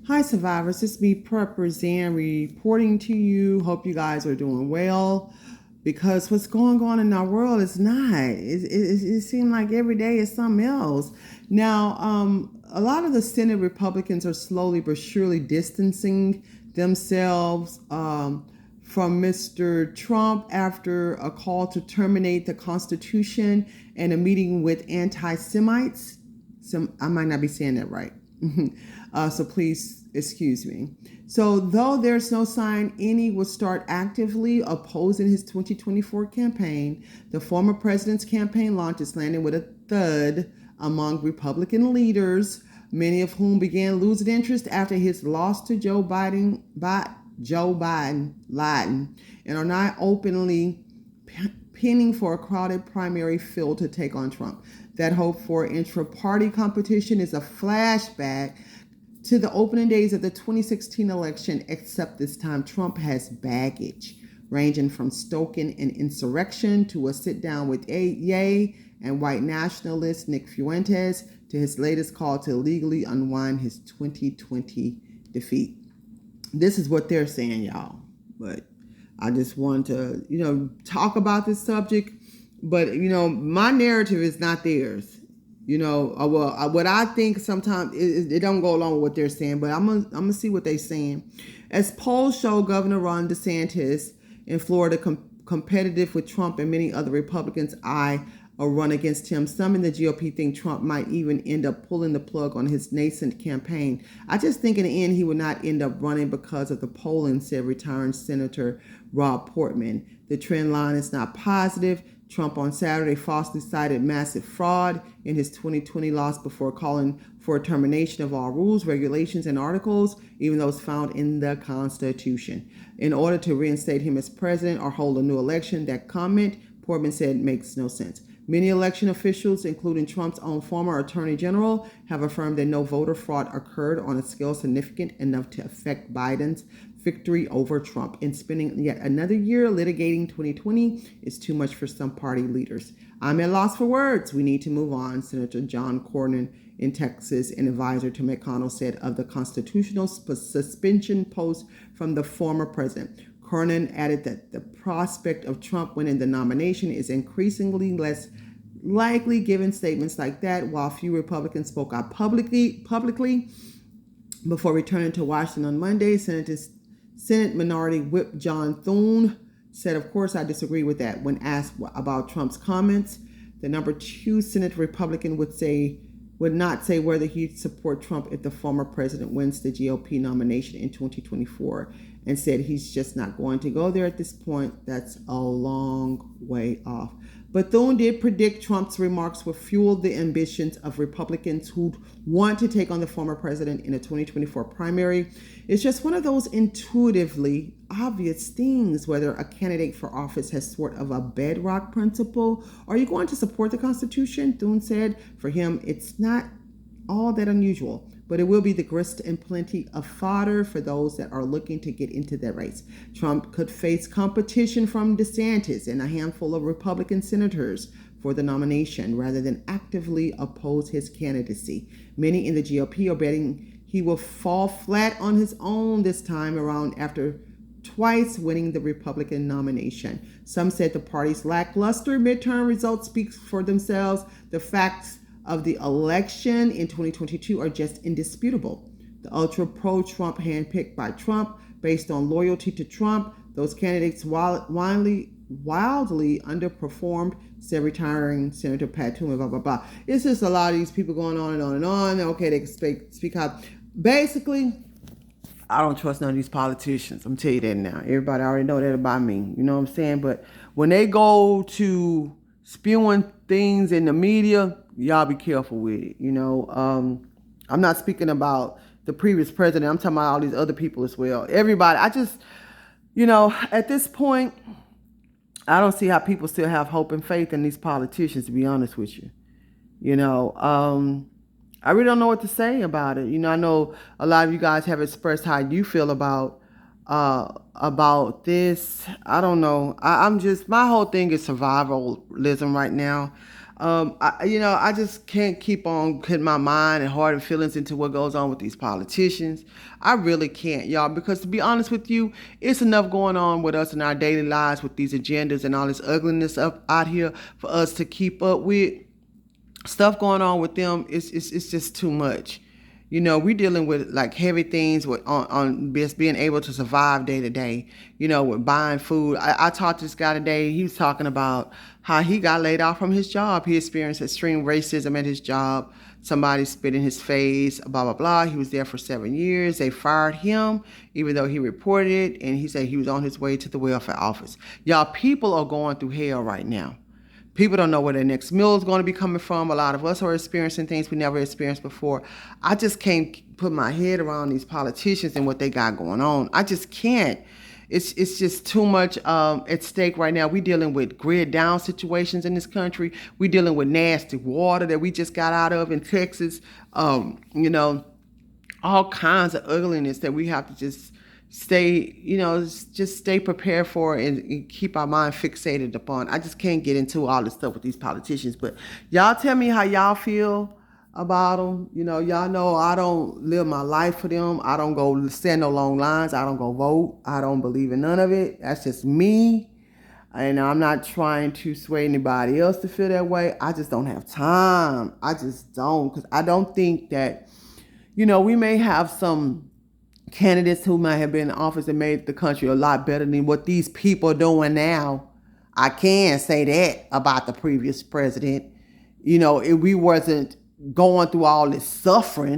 Hi, survivors. It's me, Prepper Zan, reporting to you. Hope you guys are doing well, because what's going on in our world is not. It seems like every day is something else. Now, a lot of the Senate Republicans are slowly but surely distancing themselves from Mr. Trump after a call to terminate the Constitution and a meeting with anti-Semites. I might not be saying that right. So please excuse me. So though there's no sign any will start actively opposing his 2024 campaign, the former president's campaign launch is landing with a thud among Republican leaders, many of whom began losing interest after his loss to Joe Biden, and are not openly pinning for a crowded primary field to take on Trump. That hope for intra-party competition is a flashback to the opening days of the 2016 election, except this time Trump has baggage, ranging from stoking an insurrection to a sit-down with Ye and white nationalist Nick Fuentes to his latest call to legally unwind his 2020 defeat. This is what they're saying, y'all. But I just want to, talk about this subject. But, my narrative is not theirs. What I think sometimes it don't go along with what they're saying, but I'm gonna see what they're saying. As polls show, Governor Ron DeSantis in Florida competitive with Trump and many other Republicans eye a run against him. Some in the GOP think Trump might even end up pulling the plug on his nascent campaign. I just think in the end he would not end up running because of the polling, said retiring Senator Rob Portman. The trend line is not positive. Trump on Saturday falsely cited massive fraud in his 2020 loss before calling for a termination of all rules, regulations, and articles, even those found in the Constitution, in order to reinstate him as president or hold a new election. That comment, Portman said, makes no sense. Many election officials, including Trump's own former attorney general, have affirmed that no voter fraud occurred on a scale significant enough to affect Biden's victory over Trump. And spending yet another year litigating 2020 is too much for some party leaders. I'm at loss for words. We need to move on, Senator John Cornyn in Texas, an advisor to McConnell, said of the constitutional suspension post from the former president. Cornyn added that the prospect of Trump winning the nomination is increasingly less likely given statements like that, while few Republicans spoke out publicly. Before returning to Washington on Monday, Senate Minority Whip John Thune said, of course, I disagree with that. When asked about Trump's comments, the number 2 Senate Republican would not say whether he'd support Trump if the former president wins the GOP nomination in 2024, and said he's just not going to go there at this point. That's a long way off. But Thune did predict Trump's remarks will fuel the ambitions of Republicans who'd want to take on the former president in a 2024 primary. It's just one of those intuitively obvious things, whether a candidate for office has sort of a bedrock principle. Are you going to support the Constitution? Thune said. For him, it's not all that unusual, but it will be the grist and plenty of fodder for those that are looking to get into that race. Trump could face competition from DeSantis and a handful of Republican senators for the nomination rather than actively oppose his candidacy. Many in the GOP are betting he will fall flat on his own this time around after twice winning the Republican nomination. Some said the party's lackluster midterm results speak for themselves. The facts of the election in 2022 are just indisputable. The ultra pro-Trump handpicked by Trump based on loyalty to Trump, those candidates wildly underperformed, said retiring Senator Pat Toomey, blah, blah, blah. It's just a lot of these people going on and on and on. Okay, they can speak out. Basically, I don't trust none of these politicians. I'm telling you that now. Everybody already know that about me. You know what I'm saying? But when they go to spewing things in the media, y'all be careful with it. I'm not speaking about the previous president. I'm talking about all these other people as well. Everybody, I just, at this point, I don't see how people still have hope and faith in these politicians, to be honest with you. I really don't know what to say about it. I know a lot of you guys have expressed how you feel about this. I don't know. I'm just, my whole thing is survivalism right now. I just can't keep on putting my mind and heart and feelings into what goes on with these politicians. I really can't, y'all, because to be honest with you, it's enough going on with us in our daily lives with these agendas and all this ugliness up out here for us to keep up with. Stuff going on with them it's just too much. We're dealing with like heavy things with on just being able to survive day to day, with buying food. I talked to this guy today. He was talking about how he got laid off from his job. He experienced extreme racism at his job. Somebody spit in his face, blah, blah, blah. He was there for 7 years. They fired him, even though he reported it. And he said he was on his way to the welfare office. Y'all, people are going through hell right now. People don't know where their next meal is going to be coming from. A lot of us are experiencing things we never experienced before. I just can't put my head around these politicians and what they got going on. I just can't. It's just too much at stake right now. We're dealing with grid down situations in this country. We're dealing with nasty water that we just got out of in Texas. All kinds of ugliness that we have to just stay prepared for and keep our mind fixated upon. I just can't get into all this stuff with these politicians. But y'all tell me how y'all feel about them. Y'all know I don't live my life for them. I don't go stand no long lines. I don't go vote. I don't believe in none of it. That's just me. And I'm not trying to sway anybody else to feel that way. I just don't have time. I just don't. Because I don't think that, we may have some candidates who might have been in office and made the country a lot better than what these people are doing now. I can say that about the previous president. If we wasn't going through all this suffering,